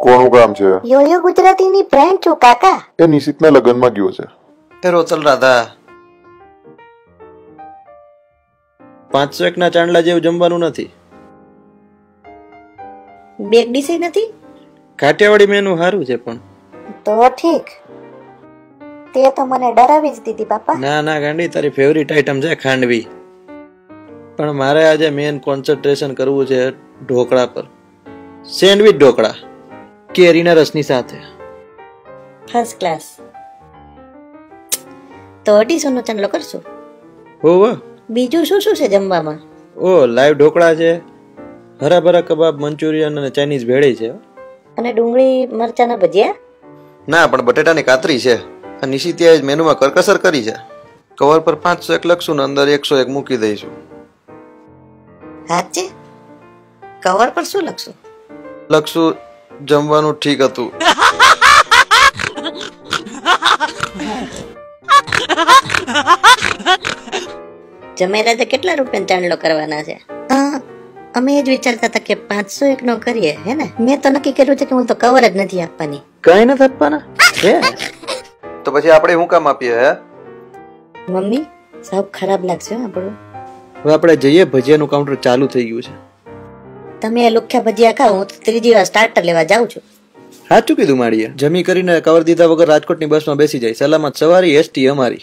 કોનું કામ છે? યોયો ગુજરાતીની ફ્રેન્ડ છું કાકા. એ નિશિતના લગ્નમાં ગયો છે. એ રોચલ રાધા 501 ના ચાંદલા જેવું જમવાનું નથી. બેક ડીશ નથી. કાઠિયાવાડી મેનુ સારું છે પણ તો ઠીક. તે તો મને ડરાવી જ દીધી બાપા. ના ના ગાંડી, તારી ફેવરિટ આઈટમ છે ખાંડવી. પણ મારે આજે મેન કોન્સન્ટ્રેશન કરવું છે ઢોકળા પર. સેન્ડવિચ ઢોકળા કેરીના રસની સાથે. First class. તો 250 નો ચાંદલો કરશું. હોવ. બીજું શું શું છે જમવામાં? ઓ લાઈવ ઢોકળા છે, હરાભરા કબાબ, મંચુરિયન અને ચાઇનીઝ ભેળી છે. અને ડુંગળી મરચાના ભજીયા? ના, પણ બટેટાની કાતરી છે. આ નિશિતિયાએ મેનુમાં કરકસર કરી છે. કવર પર 501 લખશું ને અંદર 101 મૂકી દઈશું. સાચે? કવર પર શું લખશું? લખશું જમવાનું ઠીક હતું. જમેરાજે કેટલા રૂપિયા ચાંદલો કરવાના છે? અમે એ જ વિચારતા હતા કે 501 નો કરીએ, હે ને? મેં તો નક્કી કર્યું છે કે હું તો કવર જ નથી આપવાની. કઈ નથી આપવાના? હે તો પછી આપણે શું કામ આપીએ? હે મમ્મી, સાવ ખરાબ લાગશે આપણું. હવે આપણે જઈએ, ભજીયાનું કાઉન્ટર ચાલુ થઈ ગયું છે. તમે લુખ્યા ભજીયા ખાઓ, હું તો ત્રીજી વાર સ્ટાર્ટર લેવા જાઉં છું. સાચું કીધું માળીએ. જમી કરીને કવર દીધા વગર રાજકોટની બસમાં બેસી જાય. સલામત સવારી, એસટી અમારી.